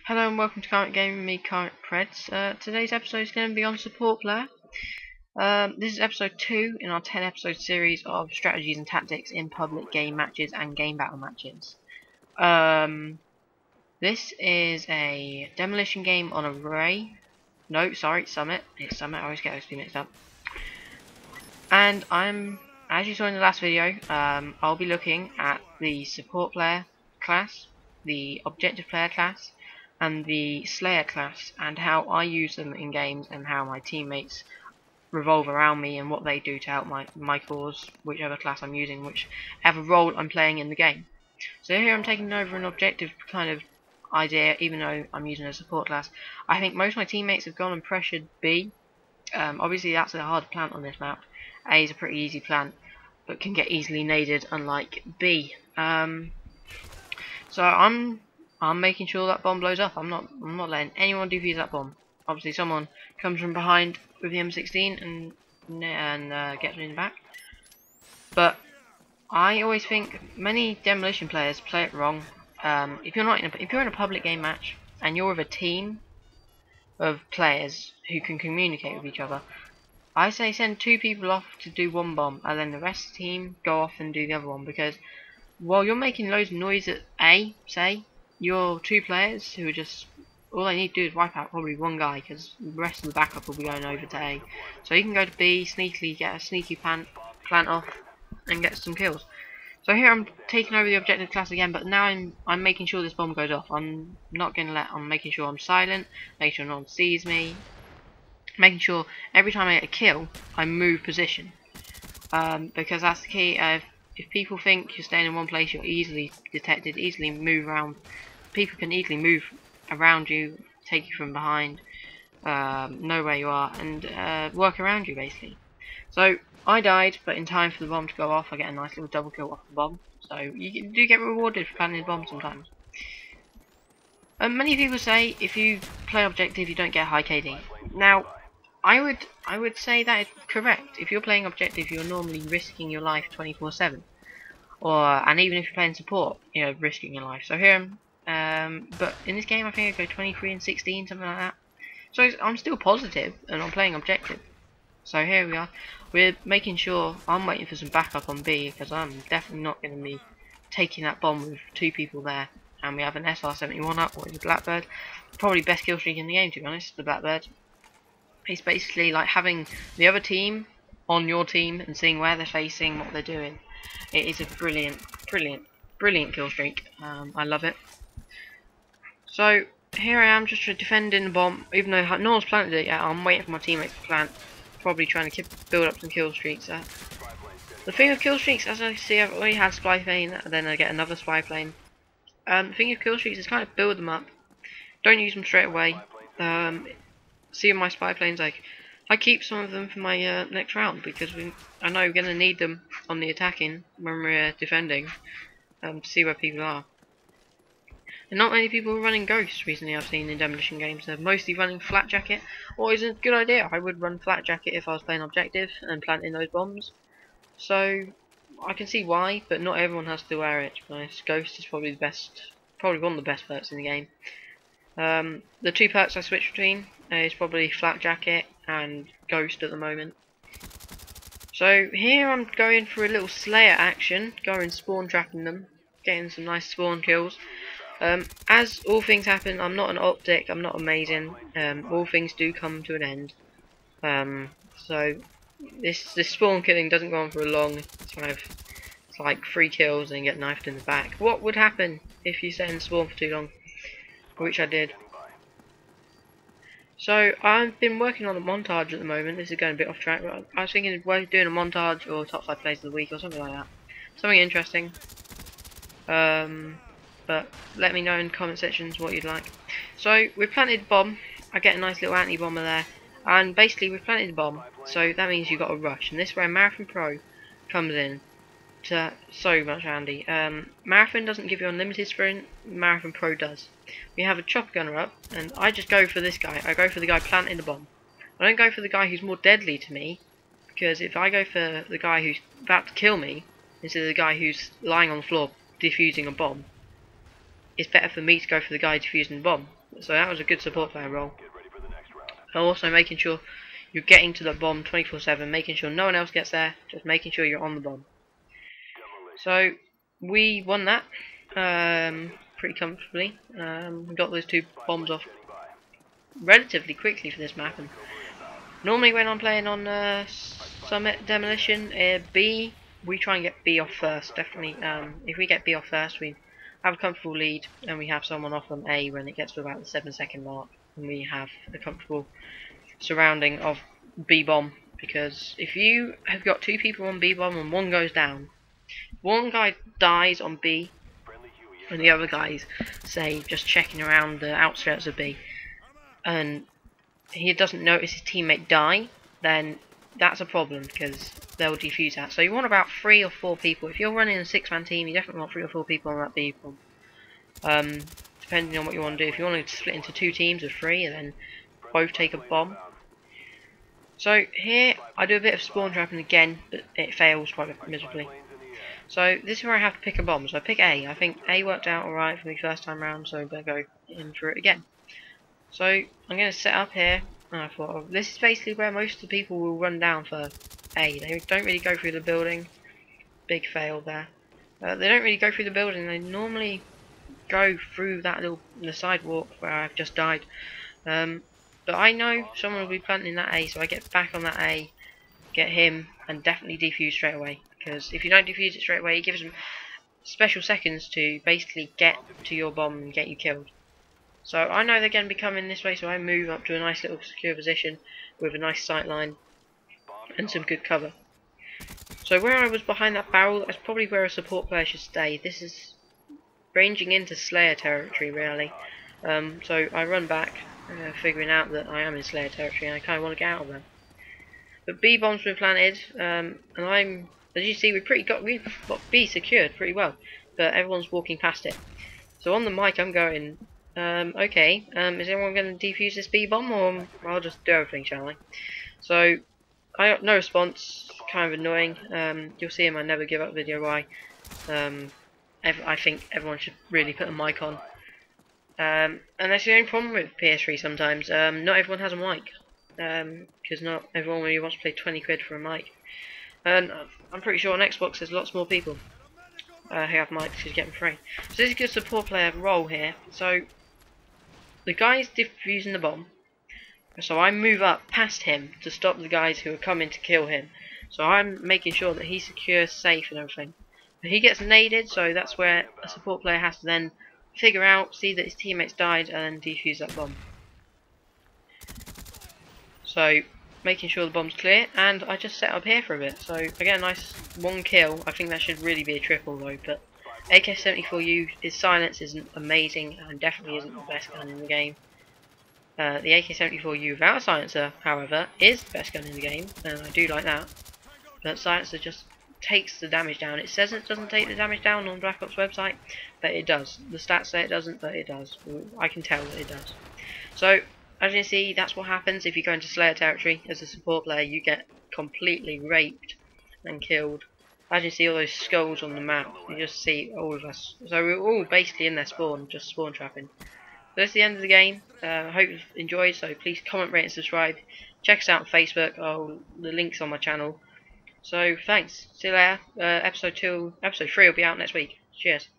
Hello and welcome to Current Gaming, me Current Preds. Today's episode is going to be on support player. This is episode 2 in our 10 episode series of strategies and tactics in public game matches and game battle matches. This is a demolition game on Array. No, sorry, Summit. It's Summit, I always get those two mixed up. And as you saw in the last video, I'll be looking at the support player class, the objective player class, and the Slayer class, and how I use them in games and how my teammates revolve around me and what they do to help my cause, whichever class I'm using, whichever role I'm playing in the game. So here I'm taking over an objective kind of idea, even though I'm using a support class. I think most of my teammates have gone and pressured B. Obviously that's a hard plant on this map. A is a pretty easy plant, but can get easily naded, unlike B. So I'm making sure that bomb blows up. I'm not letting anyone defuse that bomb. Obviously, someone comes from behind with the M16 and gets me in the back. But I always think many demolition players play it wrong. If you're in a public game match and you're with a team of players who can communicate with each other, I say send 2 people off to do one bomb, and then the rest of the team go off and do the other one. Because while you're making loads of noise at A, say, your 2 players who are just, all they need to do is wipe out probably one guy, because the rest of the backup will be going over to A. So you can go to B, sneakily get a sneaky plant off and get some kills. So here I'm taking over the objective class again, but now I'm making sure this bomb goes off. I'm not going to I'm making sure I'm silent, making sure no one sees me, making sure every time I get a kill I move position, because that's the key. If people think you're staying in one place, you're easily detected, easily move around. People can easily move around you, take you from behind, know where you are, and work around you basically. So I died, but in time for the bomb to go off, I get a nice little double kill off the bomb. So you do get rewarded for planting the bomb sometimes. Many people say if you play objective, you don't get high KD. Now, I would say that is correct. If you're playing objective, you're normally risking your life 24/7, and even if you're playing support, you know, risking your life. So here, but in this game, I think I go 23 and 16, something like that. So I'm still positive, and I'm playing objective. So here we are. We're making sure I'm waiting for some backup on B, because I'm definitely not going to be taking that bomb with 2 people there. And we have an SR-71 up, or is a Blackbird. Probably best kill streak in the game, to be honest, the Blackbird. It's basically like having the other team on your team and seeing where they're facing, what they're doing. It is a brilliant kill streak. I love it. So here I am just defending the bomb, even though no one's planted it yet. I'm waiting for my teammates to plant, probably trying to build up some kill streaks there. The thing with kill streaks, as I see, I've already had spy plane, and then I get another spy plane. The thing with kill streaks is kind of build them up. Don't use them straight away. See my spy planes, like I keep some of them for my next round, because I know we're gonna need them on the attacking when we're defending, to see where people are. And not many people are running ghosts recently. I've seen in demolition games. They're mostly running flat jacket, or is a good idea. I would run flat jacket if I was playing objective and planting those bombs. So I can see why, but not everyone has to wear it. To be honest, ghost is probably one of the best perks in the game. The 2 perks I switch between is probably flat jacket and ghost at the moment. So here I'm going for a little Slayer action, going spawn trapping them, getting some nice spawn kills. As all things happen, I'm not an optic, I'm not amazing. All things do come to an end. So this spawn killing doesn't go on for long. It's like 3 kills and get knifed in the back. What would happen if you sat in spawn for too long? Which I did. So I've been working on a montage at the moment. This is going a bit off track, but I was thinking of doing a montage or top 5 plays of the week or something like that. Something interesting. But let me know in the comment sections what you'd like. So we've planted a bomb. I get a nice little anti-bomber there, and basically we've planted a bomb. So that means you've got to rush, and this is where Marathon Pro comes in. So much handy. Marathon doesn't give you unlimited sprint, Marathon Pro does. We have a chopper gunner up, and I just go for this guy. I go for the guy planting the bomb. I don't go for the guy who's more deadly to me, because if I go for the guy who's about to kill me, instead of the guy who's lying on the floor defusing a bomb, it's better for me to go for the guy defusing the bomb. So that was a good support player role. Also making sure you're getting to the bomb 24/7, making sure no one else gets there, just making sure you're on the bomb. So we won that pretty comfortably. We got those 2 bombs off relatively quickly for this map. And normally when I'm playing on Summit Demolition B, we try and get B off first. Definitely, if we get B off first, we have a comfortable lead, and we have someone off on A when it gets to about the 7-second mark, and we have a comfortable surrounding of B bomb. Because if you have got 2 people on B bomb and one goes down, one guy dies on B, and the other guy's, say, just checking around the outskirts of B, and he doesn't notice his teammate die, then that's a problem, because they'll defuse that. So you want about 3 or 4 people. If you're running a 6-man team, you definitely want 3 or 4 people on that B bomb. Depending on what you want to do. If you want to split into 2 teams of 3 and then both take a bomb. So here I do a bit of spawn trapping again, but it fails quite miserably. So this is where I have to pick a bomb. So I pick A. I think A worked out alright for me first time round, so I better go in for it again. So I'm going to set up here. And I thought, oh, this is basically where most of the people will run down for A. They don't really go through the building. Big fail there. They don't really go through the building. They normally go through that the sidewalk where I've just died. But I know someone will be planting that A, so I get back on that A, get him, and definitely defuse straight away. Because if you don't defuse it straight away, it gives them special seconds to basically get to your bomb and get you killed. So I know they're going to be coming this way, so I move up to a nice little secure position with a nice sight line and some good cover. So where I was behind that barrel, that's probably where a support player should stay. This is ranging into Slayer territory, really. So I run back, figuring out that I am in Slayer territory and I kind of want to get out of there. But B bomb's been planted, and I'm, as you see, we've got B secured pretty well, but everyone's walking past it. So on the mic I'm going, okay, is anyone going to defuse this B bomb, or I'll just do everything, shall I? So I got no response, kind of annoying. You'll see in my never give up video why. I think everyone should really put a mic on. And that's the only problem with PS3 sometimes. Not everyone has a mic. Because not everyone really wants to pay 20 quid for a mic. And I'm pretty sure on Xbox there's lots more people who have mics who get them free. So this is a good support player role here. So the guy's defusing the bomb. So I move up past him to stop the guys who are coming to kill him. So I'm making sure that he's secure, safe and everything. But he gets naded, so that's where a support player has to then figure out, see that his teammates died, and then defuse that bomb. So making sure the bomb's clear, and I just set up here for a bit. So I get a nice 1 kill. I think that should really be a triple though, but AK-74U, his silence isn't amazing and definitely isn't the best gun in the game. The AK-74U without a silencer, however, is the best gun in the game, and I do like that. But silencer just takes the damage down. It says it doesn't take the damage down on Black Ops website, but it does. The stats say it doesn't, but it does. I can tell that it does. So as you can see, that's what happens if you go into Slayer territory as a support player. You get completely raped and killed. As you see all those skulls on the map, you just see all of us. So we're all basically in their spawn, just spawn trapping. So that's the end of the game. I hope you've enjoyed, so please comment, rate and subscribe. Check us out on Facebook, the link's on my channel. So thanks, see you later. Episode 3 will be out next week. Cheers.